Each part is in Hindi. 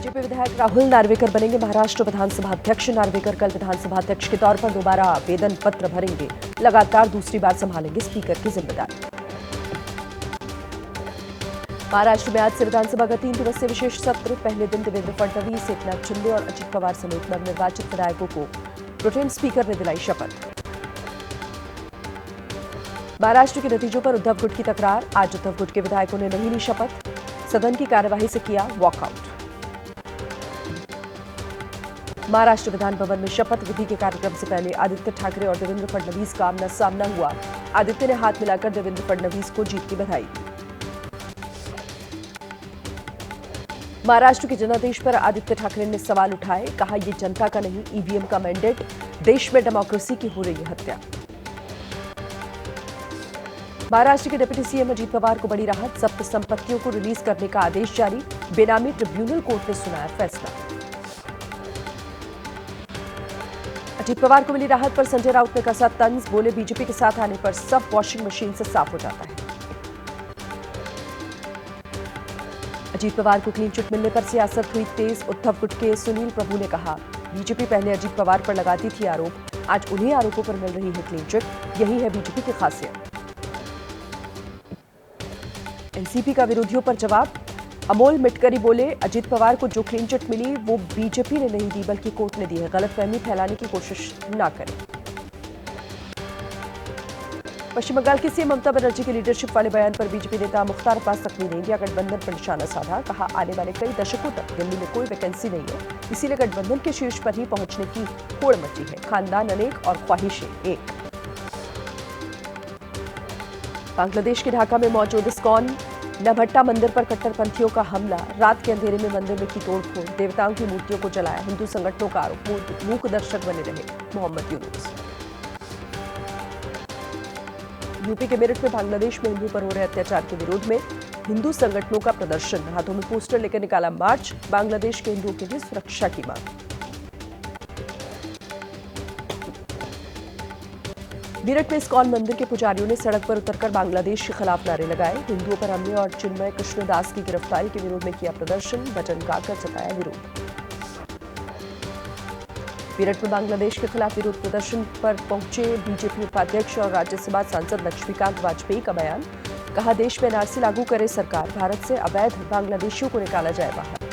बीजेपी विधायक राहुल नार्वेकर बनेंगे महाराष्ट्र विधानसभा अध्यक्ष। नार्वेकर कल विधानसभा अध्यक्ष के तौर पर दोबारा आवेदन पत्र भरेंगे। लगातार दूसरी बार संभालेंगे स्पीकर की जिम्मेदारी। महाराष्ट्र में आज से विधानसभा का 3 दिवसीय विशेष सत्र। पहले दिन देवेंद्र फडणवीस, एकनाथ शिंदे और अजित पवार समेत नवनिर्वाचित विधायकों को प्रोटेम स्पीकर ने दिलाई शपथ। महाराष्ट्र के नतीजों पर उद्धव गुट की तकरार। आज उद्धव गुट के विधायकों ने नहीं ली शपथ। सदन की कार्यवाही से किया वॉकआउट। महाराष्ट्र विधान भवन में शपथ विधि के कार्यक्रम से पहले आदित्य ठाकरे और देवेंद्र फडणवीस का आमना सामना हुआ। आदित्य ने हाथ मिलाकर देवेंद्र फडणवीस को जीत की बधाई दी। महाराष्ट्र के जनादेश पर आदित्य ठाकरे ने सवाल उठाए। कहा, यह जनता का नहीं, ईवीएम का मैंडेट। देश में डेमोक्रेसी की हो रही है हत्या। महाराष्ट्र के डिप्टी सीएम अजित पवार को बड़ी राहत। जब्त संपत्तियों को रिलीज करने का आदेश जारी। बेनामी ट्रिब्यूनल कोर्ट ने सुनाया फैसला। अजित पवार को मिली राहत पर संजय राउत ने कसा तंज। बोले, बीजेपी के साथ आने पर सब वॉशिंग मशीन से साफ हो जाता है। अजित पवार को क्लीन चिट मिलने पर सियासत हुई तेज। उद्धव गुट के सुनील प्रभु ने कहा, बीजेपी पहले अजित पवार पर लगाती थी आरोप, आज उन्हीं आरोपों पर मिल रही है क्लीन चिट। यही है बीजेपी की खासियत। एनसीपी का विरोधियों पर जवाब। अमोल मिटकरी बोले, अजित पवार को जो क्लीन चिट मिली वो बीजेपी ने नहीं दी बल्कि कोर्ट ने दी है। गलतफहमी फैलाने की कोशिश न करें। पश्चिम बंगाल की सीएम ममता बनर्जी के लीडरशिप वाले बयान पर बीजेपी नेता मुख्तार अब्बास नकवी ने इंडिया गठबंधन पर निशाना साधा। कहा, आने वाले कई दशकों तक दिल्ली में कोई वैकेंसी नहीं है, इसीलिए गठबंधन के शीर्ष पर ही पहुंचने की होड़ मची है। खानदान अनेक और ख्वाहिशें एक। बांग्लादेश के ढाका में मौजूद इस्कॉन नभट्टा मंदिर पर कट्टरपंथियों का हमला। रात के अंधेरे में मंदिर में की तोड़फोड़। देवताओं की मूर्तियों को जलाया। हिंदू संगठनों का आरोप, मूक दर्शक बने रहे मोहम्मद यूनुस। यूपी के मेरठ में बांग्लादेश में हिंदू पर हो रहे अत्याचार के विरोध में हिंदू संगठनों का प्रदर्शन। हाथों में पोस्टर लेकर निकाला मार्च। बांग्लादेश के हिंदुओं के लिए सुरक्षा की मांग। मेरठ में इस्कॉन मंदिर के पुजारियों ने सड़क पर उतरकर बांग्लादेश के खिलाफ नारे लगाए। हिंदुओं पर हमले और चिन्मय कृष्णदास की गिरफ्तारी के विरोध में किया प्रदर्शन। भजन गाकर जताया विरोध। मेरठ में बांग्लादेश के खिलाफ विरोध प्रदर्शन पर पहुंचे बीजेपी उपाध्यक्ष और राज्यसभा सांसद लक्ष्मीकांत वाजपेयी का बयान। कहा, देश में एनआरसी लागू करे सरकार, भारत से अवैध बांग्लादेशियों को निकाला जाए बाहर।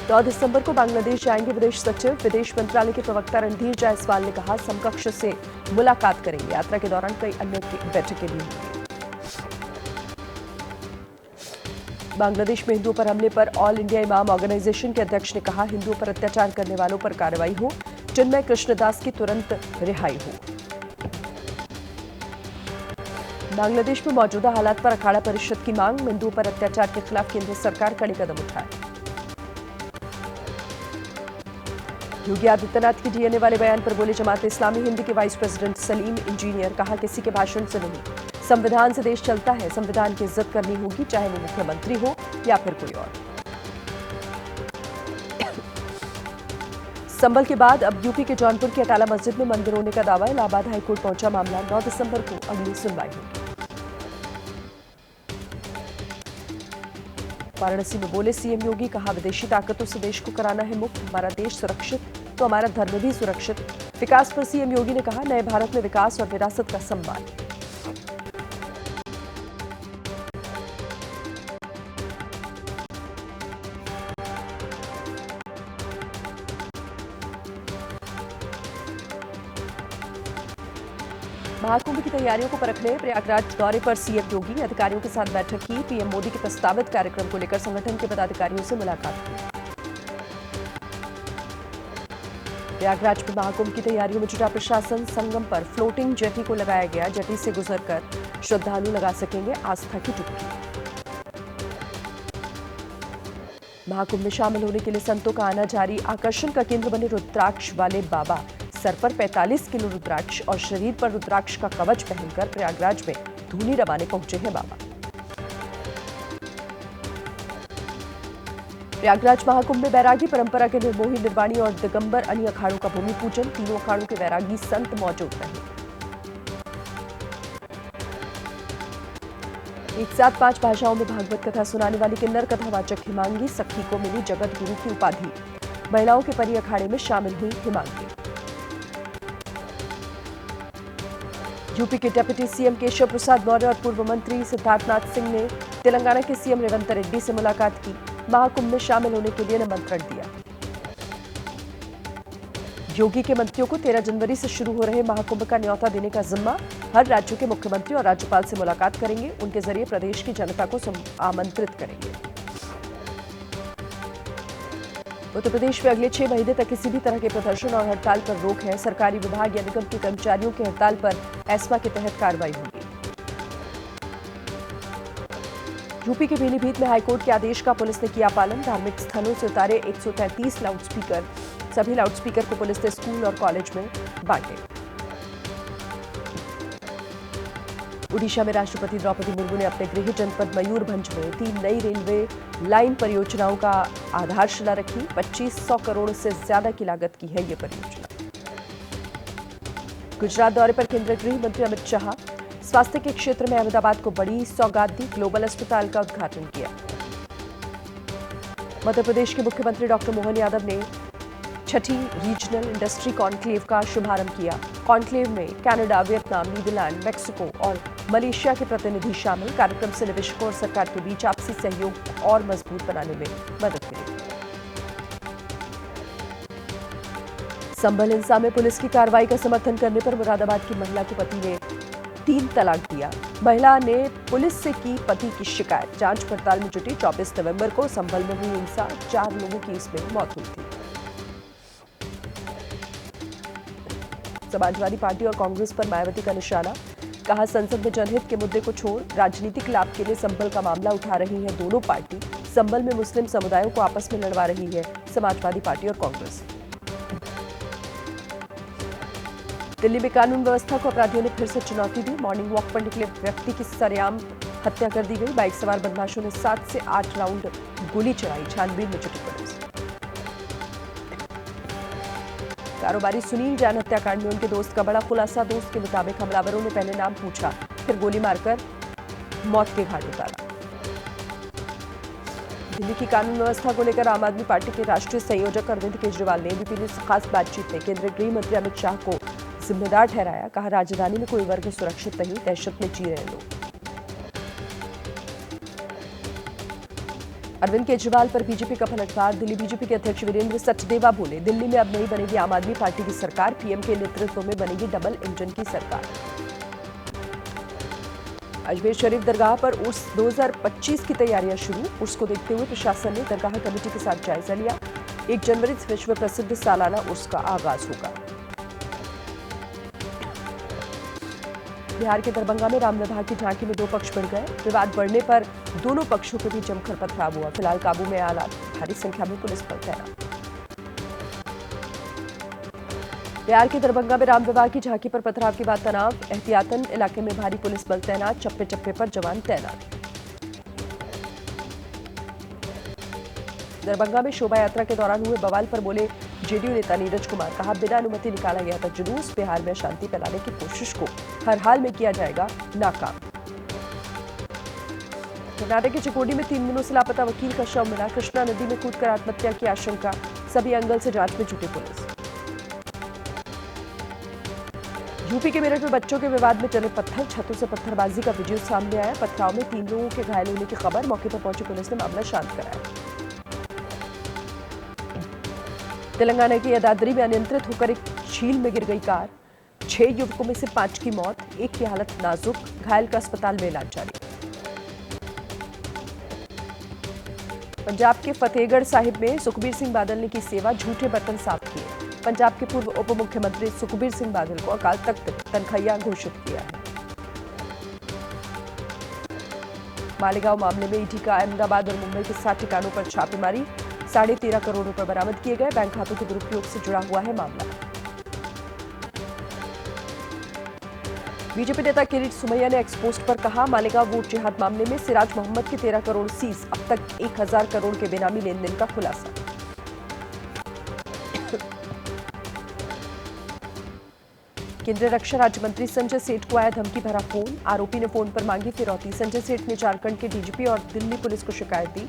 9 दिसंबर को बांग्लादेश जाएंगे विदेश सचिव। विदेश मंत्रालय के प्रवक्ता रणधीर जायसवाल ने कहा, समकक्ष से मुलाकात करेंगे। यात्रा के दौरान कई अन्य बैठकें भी होंगी। बांग्लादेश में हिंदुओं पर हमले पर ऑल इंडिया इमाम ऑर्गेनाइजेशन के अध्यक्ष ने कहा, हिंदुओं पर अत्याचार करने वालों पर कार्रवाई हो, चिन्मय कृष्णदास की तुरंत रिहाई हो। बांग्लादेश में मौजूदा हालात पर अखाड़ा परिषद की मांग। हिंदुओं पर अत्याचार के खिलाफ केंद्र सरकार कड़े कदम उठाए। योगी आदित्यनाथ के डीएनए वाले बयान पर बोले जमात इस्लामी हिंद के वाइस प्रेसिडेंट सलीम इंजीनियर। कहा, किसी के भाषण से नहीं, संविधान से देश चलता है। संविधान की इज्जत करनी होगी, चाहे वो मुख्यमंत्री हो या फिर कोई और। संभल के बाद अब यूपी के जौनपुर की अटाला मस्जिद में मंदिर होने का दावा। इलाहाबाद हाईकोर्ट पहुंचा मामला। 9 दिसंबर को अगली सुनवाई होगी। वाराणसी में बोले सीएम योगी। कहा, विदेशी ताकतों से देश को कराना है मुक्त। हमारा देश सुरक्षित तो हमारा धर्म भी सुरक्षित। विकास पर सीएम योगी ने कहा, नए भारत में विकास और विरासत का सम्मान। महाकुंभ की तैयारियों को परखने प्रयागराज दौरे पर सीएम योगी। अधिकारियों के साथ बैठक की। पीएम मोदी के प्रस्तावित कार्यक्रम को लेकर संगठन के पदाधिकारियों से मुलाकात की। प्रयागराज में महाकुंभ की तैयारियों में जुटा प्रशासन। संगम पर फ्लोटिंग जेटी को लगाया गया। जेटी से गुजरकर श्रद्धालु लगा सकेंगे आस्था की डुबकी। महाकुंभ में शामिल होने के लिए संतों का आना जारी। आकर्षण का केंद्र बने रुद्राक्ष वाले बाबा। सर पर 45 किलो रुद्राक्ष और शरीर पर रुद्राक्ष का कवच पहनकर प्रयागराज में धूनी रवाने पहुंचे हैं बाबा। प्रयागराज महाकुंभ में बैरागी परंपरा के निर्मोही निर्वाणी और दिगंबर अनी अखाड़ों का भूमि पूजन। तीनों अखाड़ों के बैरागी संत मौजूद रहे। एक साथ 5 भाषाओं में भागवत कथा सुनाने वाली किन्नर कथावाचक हिमांगी सखी को मिली जगत गुरु की उपाधि। महिलाओं के परी अखाड़े में शामिल हुई हिमांगी। यूपी के डिप्टी सीएम केशव प्रसाद मौर्य और पूर्व मंत्री सिद्धार्थनाथ सिंह ने तेलंगाना के सीएम रेवंत रेड्डी से मुलाकात की। महाकुंभ में शामिल होने के लिए निमंत्रण दिया। योगी के मंत्रियों को 13 जनवरी से शुरू हो रहे महाकुंभ का न्योता देने का जिम्मा। हर राज्यों के मुख्यमंत्री और राज्यपाल से मुलाकात करेंगे। उनके जरिए प्रदेश की जनता को आमंत्रित करेंगे। उत्तर प्रदेश में अगले 6 महीने तक किसी भी तरह के प्रदर्शन और हड़ताल पर रोक है। सरकारी विभाग या निगम के कर्मचारियों की हड़ताल पर एस्मा के तहत कार्रवाई होगी। यूपी के पीलीभीत में हाईकोर्ट के आदेश का पुलिस ने किया पालन। धार्मिक स्थलों से उतारे 133 लाउडस्पीकर। सभी लाउडस्पीकर को पुलिस ने स्कूल और कॉलेज में बांटे। ओडिशा में राष्ट्रपति द्रौपदी मुर्मू ने अपने गृह जनपद मयूरभंज में 3 नई रेलवे लाइन परियोजनाओं का आधारशिला रखी। 2500 करोड़ से ज्यादा की लागत की है ये परियोजना। गुजरात दौरे पर केंद्रीय गृह मंत्री अमित शाह। स्वास्थ्य के क्षेत्र में अहमदाबाद को बड़ी सौगात दी। ग्लोबल अस्पताल का उद्घाटन किया। मध्य प्रदेश के मुख्यमंत्री डॉक्टर मोहन यादव ने 6ठी रीजनल इंडस्ट्री कॉन्क्लेव का शुभारंभ किया। कॉन्क्लेव में कनाडा, वियतनाम, नीदरलैंड, मेक्सिको और मलेशिया के प्रतिनिधि शामिल। कार्यक्रम से निवेशकों और सरकार के बीच आपसी सहयोग और मजबूत बनाने में मदद मिलेगी। संभल हिंसा में पुलिस की कार्रवाई का समर्थन करने पर मुरादाबाद की महिला के पति ने 3 तलाक दिया। महिला ने पुलिस से की पति की शिकायत। जांच पड़ताल में जुटी। 24 नवंबर को संभल में हुई हिंसा। 4 लोगों की इसमें मौत हुई थी। समाजवादी पार्टी और कांग्रेस पर मायावती का निशाना। कहा, संसद में जनहित के मुद्दे को छोड़ राजनीतिक लाभ के लिए संभल का मामला उठा रही है दोनों पार्टी। संभल में मुस्लिम समुदायों को आपस में लड़वा रही है समाजवादी पार्टी और कांग्रेस। दिल्ली में कानून व्यवस्था को अपराधियों ने फिर से चुनौती दी। मॉर्निंग वॉक पर निकले व्यक्ति की सरेआम हत्या कर दी गई। बाइक सवार बदमाशों ने 7 से 8 राउंड गोली चलाई। छानबीन में जुटी पुलिस। कारोबारी सुनील जैन हत्याकांड में उनके दोस्त का बड़ा खुलासा। दोस्त के मुताबिक हमलावरों ने पहले नाम पूछा, फिर गोली मारकर मौत के घाट उतारा। दिल्ली की कानून व्यवस्था को लेकर आम आदमी पार्टी के राष्ट्रीय संयोजक अरविंद केजरीवाल ने एबीपी न्यूज से खास बातचीत में केंद्रीय गृह मंत्री अमित शाह को जिम्मेदार ठहराया। कहा, राजधानी में कोई वर्ग सुरक्षित नहीं, दहशत में जी रहे लोग। अरविंद केजरीवाल पर बीजेपी का पलटवार। दिल्ली बीजेपी के अध्यक्ष वीरेंद्र सचदेवा बोले, दिल्ली में अब नहीं बनेगी आम आदमी पार्टी की सरकार। पीएम के नेतृत्व में बनेगी डबल इंजन की सरकार। अजमेर शरीफ दरगाह पर उर्स 2025 की तैयारियां शुरू। उर्स को देखते हुए प्रशासन ने दरगाह कमेटी के साथ जायजा लिया। 1 जनवरी से विश्व प्रसिद्ध सालाना उर्स का आगाज होगा। बिहार के दरभंगा में राम विवाह की झांकी में 2 पक्ष बढ़ गए। विवाद बढ़ने पर दोनों पक्षों के बीच जमकर पथराव हुआ। फिलहाल काबू में आला। भारी संख्या में पुलिस बल तैनात। बिहार के दरभंगा में राम विवाह की झांकी पर पथराव के बाद तनाव। एहतियातन इलाके में भारी पुलिस बल तैनात। चप्पे चप्पे पर जवान तैनात। दरभंगा में शोभा यात्रा के दौरान हुए बवाल पर बोले जेडीयू नेता नीरज कुमार। कहा, बिना अनुमति निकाला गया था जुलूस। बिहार में अशांति फैलाने की कोशिश को हर हाल में किया जाएगा नाकाम। कर्नाटक के चिकोडी में 3 दिनों से लापता वकील का शव मिला। कृष्णा नदी में कूदकर आत्महत्या की आशंका। सभी एंगल से जांच में जुटी पुलिस। यूपी के मेरठ में बच्चों के विवाद में चले पत्थर। छतों से पत्थरबाजी का वीडियो सामने आया। पथराव में 3 लोगों के घायल होने की खबर। मौके पर पहुंची पुलिस ने मामला शांत कराया। तेलंगाना के यादाद्री में अनियंत्रित होकर एक झील में गिर गई कार। 6 युवकों में से 5 की मौत। एक की हालत नाजुक। घायल का अस्पताल में इलाज जारी। पंजाब के फतेहगढ़ साहिब में सुखबीर सिंह बादल ने की सेवा। झूठे बर्तन साफ किए। पंजाब के पूर्व उप मुख्यमंत्री सुखबीर सिंह बादल को अकाल तख्त तनखैया घोषित किया है। मालेगांव मामले में ईडी का अहमदाबाद और मुंबई के 7 ठिकानों पर छापेमारी। 13.5 करोड़ रुपए बरामद किए गए। बैंक खातों के दुरुपयोग से जुड़ा हुआ है मामला। बीजेपी नेता किरीट सुमैया ने एक्सपोस्ट पर कहा, मालेगांव वोट जिहाद मामले में सिराज मोहम्मद के 13 करोड़ सीज। अब तक 1000 करोड़ के बेनामी लेन देन का खुलासा। केंद्रीय रक्षा राज्य मंत्री संजय सेठ को आया धमकी भरा फोन, आरोपी ने फोन पर मांगी फिरौती। संजय सेठ ने झारखंड के डीजीपी और दिल्ली पुलिस को शिकायत दी।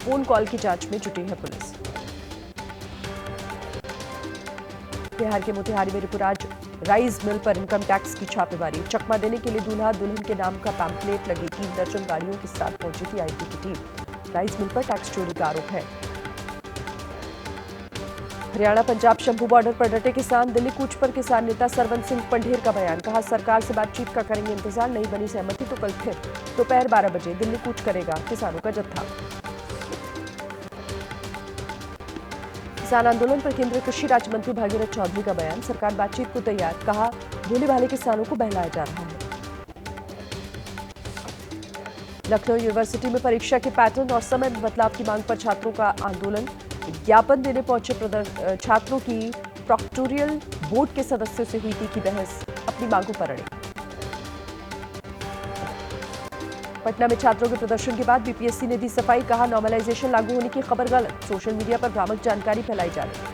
फोन कॉल की जांच में जुटी है पुलिस। बिहार के मोतिहारी में रिपुराज राइस मिल पर इनकम टैक्स की छापेमारी। चकमा देने के लिए दूल्हा दुल्हन के नाम का पैम्पलेट लगी 3 दर्जन गाड़ियों के साथ पहुंची थी आईटी की टीम। राइस मिल पर टैक्स चोरी का आरोप है। हरियाणा पंजाब शंभू बॉर्डर पर डटे किसान। दिल्ली कूच पर किसान नेता सरवंत सिंह पंढेर का बयान। कहा, सरकार से बातचीत का करेंगे इंतजार, नहीं बनी सहमति तो कल फिर दोपहर 12 बजे दिल्ली कूच करेगा किसानों का जत्था। किसान आंदोलन पर केंद्रीय कृषि राज्य मंत्री भागीरथ चौधरी का बयान। सरकार बातचीत को तैयार, कहा भोले भाले किसानों को बहलाया जा रहा है। लखनऊ यूनिवर्सिटी में परीक्षा के पैटर्न और समय में बदलाव की मांग पर छात्रों का आंदोलन। ज्ञापन देने पहुंचे छात्रों की प्रोक्टोरियल बोर्ड के सदस्यों से हुई तीखी बहस, अपनी मांगों पर अड़े। पटना में छात्रों के प्रदर्शन के बाद बीपीएससी ने दी सफाई। कहा, नॉर्मलाइजेशन लागू होने की खबर गलत, सोशल मीडिया पर भ्रामक जानकारी फैलाई जा रही है।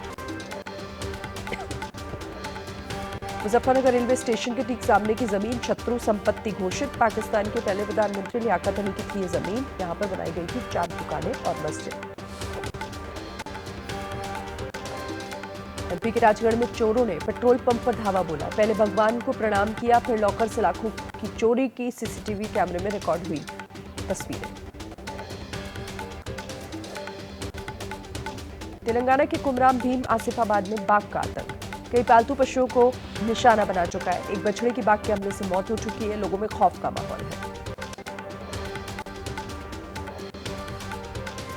मुजफ्फरनगर रेलवे स्टेशन के ठीक सामने की जमीन शत्रु संपत्ति घोषित। पाकिस्तान के पहले प्रधानमंत्री लियाकत अली की थी ये जमीन। यहां पर बनाई गई थी 4 दुकानें और मस्जिद। एमपी के राजगढ़ में चोरों ने पेट्रोल पंप पर धावा बोला। पहले भगवान को प्रणाम किया, फिर लॉकर से लाखों की चोरी की सीसीटीवी कैमरे में रिकॉर्ड हुई तस्वीरें। तेलंगाना के कुमराम भीम आसिफाबाद में बाघ का आतंक। कई पालतू पशुओं को निशाना बना चुका है। एक बछड़े की बाघ के हमले से मौत हो चुकी है। लोगों में खौफ का माहौल है।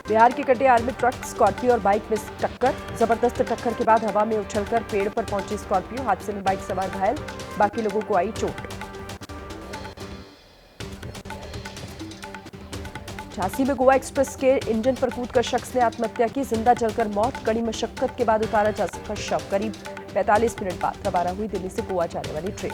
बिहार के कटिहार में ट्रक, स्कॉर्पियो और बाइक में टक्कर। जबरदस्त टक्कर के बाद हवा में उछलकर पेड़ पर पहुंची स्कॉर्पियो। हादसे में बाइक सवार घायल, बाकी लोगों को आई चोट। झांसी में गोवा एक्सप्रेस के इंजन पर कूदकर शख्स ने आत्महत्या की। जिंदा जलकर मौत। कड़ी मशक्कत के बाद उतारा जा सका शव। करीब 45 मिनट बाद रवाना हुई दिल्ली से गोवा जाने वाली ट्रेन।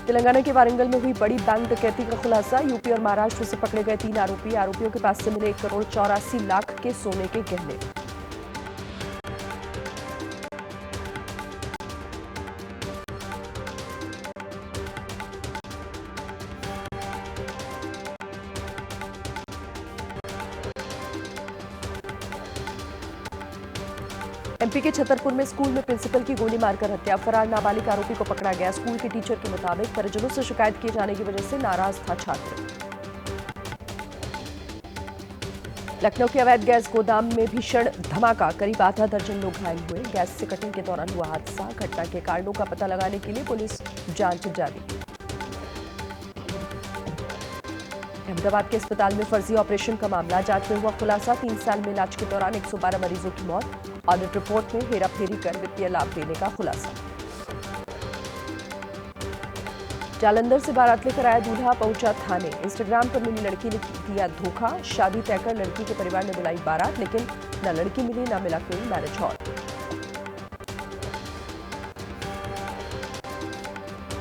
तेलंगाना के वारंगल में हुई बड़ी बैंक डकैती का खुलासा। यूपी और महाराष्ट्र से पकड़े गए 3 आरोपी। आरोपियों के पास से मिले 1 करोड़ 84 लाख के सोने के गहने। एमपी के छतरपुर में स्कूल में प्रिंसिपल की गोली मारकर हत्या। फरार नाबालिग आरोपी को पकड़ा गया। स्कूल के टीचर के मुताबिक परिजनों से शिकायत किए जाने की वजह से नाराज था छात्र। लखनऊ के अवैध गैस गोदाम में भीषण धमाका। करीब आधा दर्जन लोग घायल हुए। गैस से कटिंग के दौरान हुआ हादसा। घटना के कारणों का पता लगाने के लिए पुलिस जांच जारी। अहमदाबाद के अस्पताल में फर्जी ऑपरेशन का मामला। जांच में हुआ खुलासा। 3 साल में इलाज के दौरान 112 मरीजों की मौत। ऑडिट रिपोर्ट में हेराफेरी कर वित्तीय लाभ देने का खुलासा। जालंधर से बारात लेकर आया दूल्हा पहुंचा थाने। इंस्टाग्राम पर मिली लड़की ने दिया धोखा। शादी तय कर लड़की के परिवार ने बुलाई बारात, लेकिन न लड़की मिली न मिला कोई मैरिज हॉल।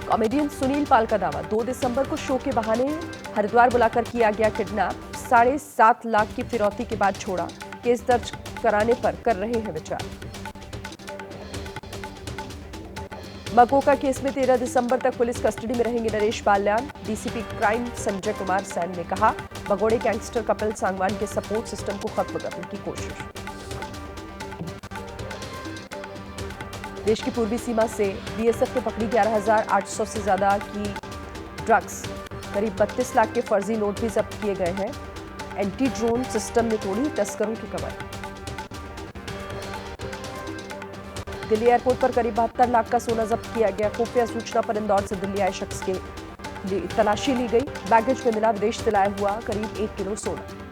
कॉमेडियन सुनील पाल का दावा, 2 दिसंबर को शो के बहाने हरिद्वार बुलाकर किया गया किडनैप। 7.5 लाख की फिरौती के बाद छोड़ा। केस दर्ज कराने पर कर रहे हैं विचार। मकोका केस में 13 दिसंबर तक पुलिस कस्टडी में रहेंगे नरेश बाल्यान। डीसीपी क्राइम संजय कुमार सैन ने कहा, भगोड़े गैंगस्टर कपिल सांगवान के सपोर्ट सिस्टम को खत्म करने की कोशिश। देश की पूर्वी सीमा से बीएसएफ ने पकड़ी 11,800 से ज्यादा की ड्रग्स। करीब 32 लाख के फर्जी नोट भी जब्त किए गए हैं। एंटी ड्रोन सिस्टम ने तोड़ी तस्करों की कमर। दिल्ली एयरपोर्ट पर करीब 72 लाख का सोना जब्त किया गया। खुफिया सूचना पर इंदौर से दिल्ली आए शख्स के तलाशी ली गई। बैगेज में मिला विदेश से लाया हुआ करीब 1 किलो सोना।